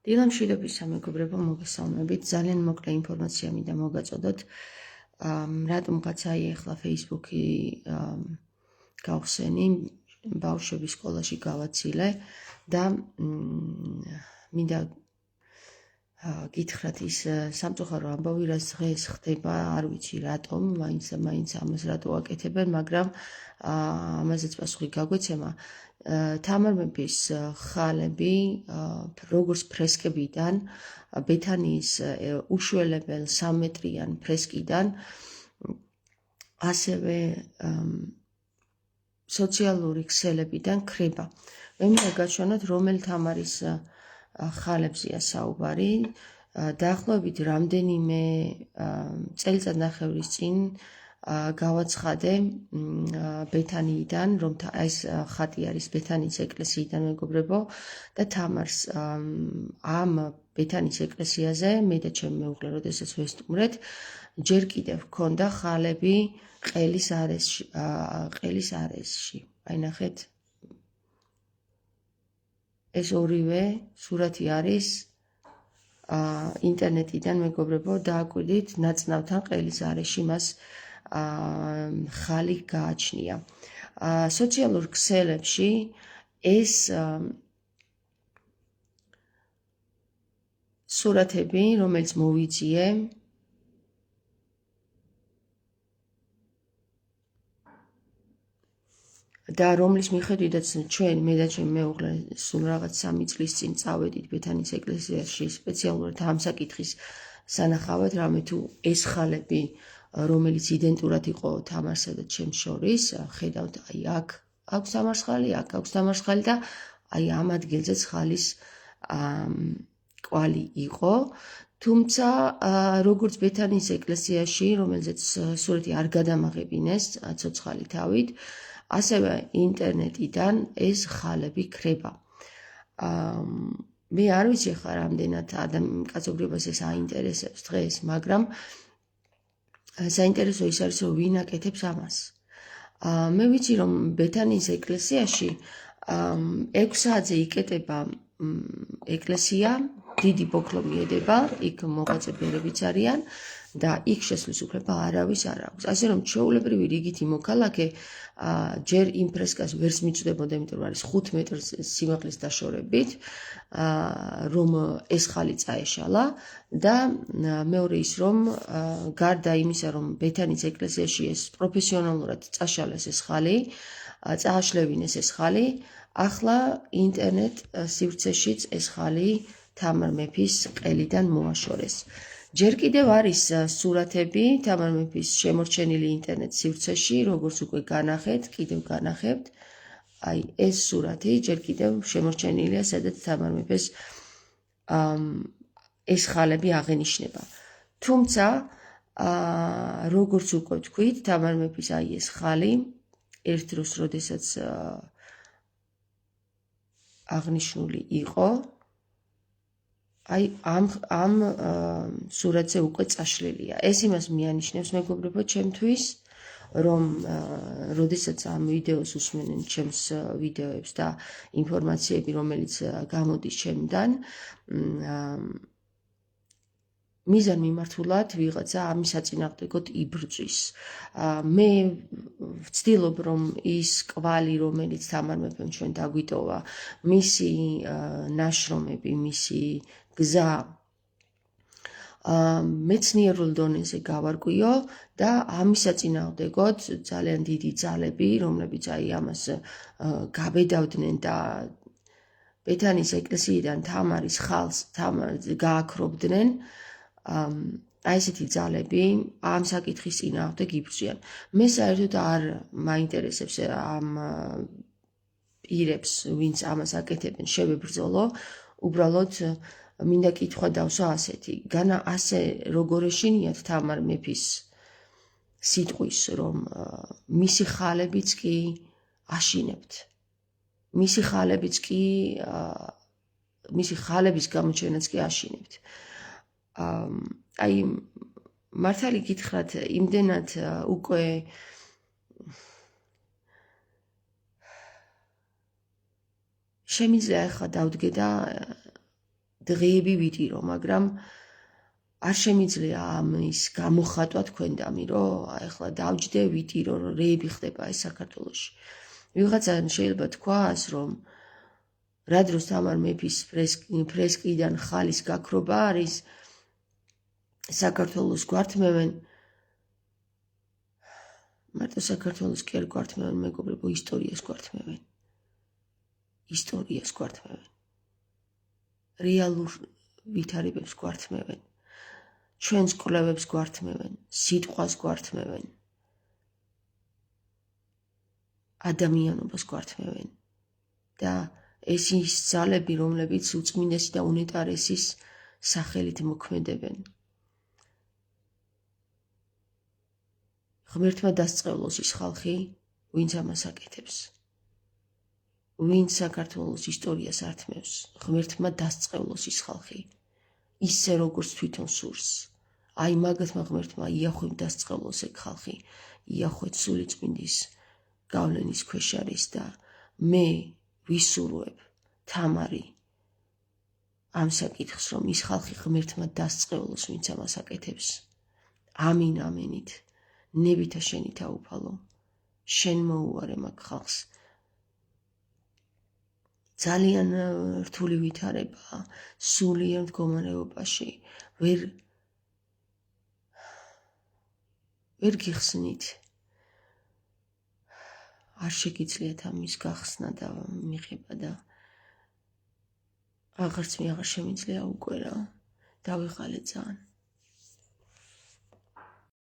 დილა მშვიდობისა მეგობრებო, მოგესალმებით. ძალიან მოკლე ინფორმაცია მინდა მოგაწოდოთ. რატომღაც ახლა Facebook-ი გავხსენი, ბავშვების სკოლაში გავაცილე და მინდა გითხრათ ის სამწუხარო ამბავი, რაც დღეს ხდება, არ ვიცი რატომ, მაინც ამას რატო აკეთებენ, მაგრამ ამაზეც პასუხი გაგვეცემა. თამარ მეფის ხალები, როგორც ფრესკებიდან, ბეთანიის უშველებელ 3 მეტრიან ფრესკიდან, ასევე სოციალური ქსელებიდან ქრება. მე მინდა გაჩვენოთ, რომელ თამარის ხალებზეა საუბარი. დაახლოებით რამდენიმე წელიწადნახევრის წინ გავაცხადე ბეთანიიდან, რომ ეს ხატი არის ბეთანიის ეკლესიიდან მეგობრებო და თამარს ამ ბეთანიის ეკლესიაზე მე და ჩემი მეუღლე, როდესაც ვესტუმრეთ, ჯერ კიდევ ჰქონდა ხალები ყელის არეში. აი ნახეთ, ეს ორივე სურათი არის ინტერნეტიდან მეგობრებო, დააკვირდით, ნაცნავთან ყელის არეში მას ხალი გააჩნია. სოციალურ ქსელებში ეს სურათები, რომელიც მოვიძიე, და რომლის მიხედვითაც ჩვენ მე და ჩემი მეუღლე სულ რაღაც 3 წლის წინ წავედით ბეთანიის ეკლესიაში სპეციალურად ამ საკითხის სანახავად, რამე თუ ეს ხალები, რომელიც იდენტურად იყო თამარსა და ჩემს შორის, ხედავთ, აი აქ აქვს თამარსხალი, აქ აქვს თამარსხალი და აი ამ ადგილზეც ხალის კვალი იყო. თუმცა როგორც ბეთანიის ეკლესიაში, რომელზეც სურათი არ გადამაღებინეს ცოცხალი თავით, ასევე ინტერნეტიდან ეს ხალები ქრება. მე არ ვიცი ხა რამდენად კაცობრიობას ეს აინტერესებს დღეს, მაგრამ საინტერესო ის არის, რომ ვინ აკეთებს ამას. მე ვიცი, რომ ბეთანიის ეკლესიაში 6 საათზე იკეტება ეკლესია, დიდი ბოქლომი ედება, იქ მოღვაწე ბერებიც არიან და იქ შესვლის უფლება არავის არ აქვს. ასე რომ ჩვეულებრივი რიგითი მოქალაქე ჯერ იმ ფრესკას ვერს მიწვდებოდა, იმიტომ რომ არის 5 მეტრს სიმაღლის დაშორებით, რომ ეს ხალი წაეშალა და მეორე ის, რომ გარდა იმისა, რომ ბეთანიის ეკლესიაში ეს პროფესიონალურად წაშალეს ეს ხალი, წააშლევინეს ეს ხალი, ახლა ინტერნეტ სივრცეშიც ეს ხალი თამარ მეფის ყელიდან მოაშორეს. ჯერ კიდევ არის სურათები თამარ მეფის შემორჩენილი ინტერნეტ სივრცეში, როგორც უკვე განახეთ, კიდევ განახებთ. აი ეს სურათი ჯერ კიდევ შემორჩენილია, სადაც თამარ მეფეს ეს ხალები აღენიშნება. თუმცა, როგორც უკვე ვთქვით, თამარ მეფის აი ეს ხალი ერთ დროს, როდესაც აღნიშნული იყო, აი ამ სურათზე უკვე წაშლილია. ეს იმას მიანიშნებს მეგობრებო ჩემთვის, რომ როდესაც ამ ვიდეოს უსმენენ ჩემს ვიდეოებს და ინფორმაციები, რომელიც გამოდის ჩემიდან, მიზან მიმართულად ვიღაცა ამის საწინააღმდეგოდ იბრძვის. მე ვცდილობ, რომ ის კვალი, რომელიც თამარ მეფემ ჩვენ დაგვიტოვა, მისი ნაშრომები, მისი გზა მეცნიერულ დონეზე გავარკვიო და ამის საწინააღმდეგოდ ძალიან დიდი ძალები, რომლებიც აი ამას გაბედავდნენ და ბეთანიის ეკლესიიდან თამარის ხალს გააქრობდნენ, აი ესეთი ძალები ამ საკითხის წინააღმდეგ იბრძვიან. მე საერთოდ არ მაინტერესებს ამ პირებს, ვინც ამას აკეთებენ, შევებრძოლო, უბრალოდ მინდა კითხვა დავსვა ასეთი, განა ასე როგორ ეშინიათ თამარ მეფის სიტყვის, რომ მისი ხალებიც კი აშინებთ. მისი ხალების გამოჩენაც კი აშინებთ. აი მართალი გითხრათ, იმდენად უკვე შემიძლია ახლა დავდგე და დღეები ვიტირო, მაგრამ არ შემიძლია ამის გამოხატვა თქვენდამი, რომ ახლა დავჯდე ვიტირო, რომ რეები ხდება ეს საქართველოში. ვიღაცამ შეიძლება თქვას, რომ რა დროს თამარ მეფის ფრესკიდან ხალის გაქრობა არის, საქართველოს გვართმევენ, მარტო საქართველოს კი არ გვართმევენ, მეგობრებო, ისტორიას გვართმევენ. ისტორიას გვართმევენ. რეალურ ვითარებებს გვართმევენ. ჩვენს კვლევებს გვართმევენ, სიტყვას გვართმევენ. ადამიანობას გვართმევენ. და ეს ის ძალები, რომლებიც უწმინდესი და უნეტარესის სახელით მოქმედებენ. ღმერთმა დასწყევლოს ის ხალხი, ვინც ამას აკეთებს. ვინც საქართველოს ისტორიას ართმევს, ღმერთმა დასწყევლოს ის ხალხი, ისე როგორც თვითონ სურს. აი მაგათმა ღმერთმა იახვემ დასწყევლოს ეგ ხალხი, იახვეთ სულიწმინდის გავლენის ქვეშ არის და მე ვისურვებ თამარი ამ საკითხს, რომ ის ხალხი ღმერთმა დასწყევლოს, ვინც ამას აკეთებს. ამინ ამენით. ნებითა შენი თაუფალო, შენ მოუარე მაგ ხალხს. ძალიან რთული ვითარება, სულიერ მდგომარეობაში, ვერ გიხსნით. არ შეგიძლიათ ამის გახსნა და მიღება და აღარც მე აღარ შემიძლია უკვე რა, დავიღალე ძალიან.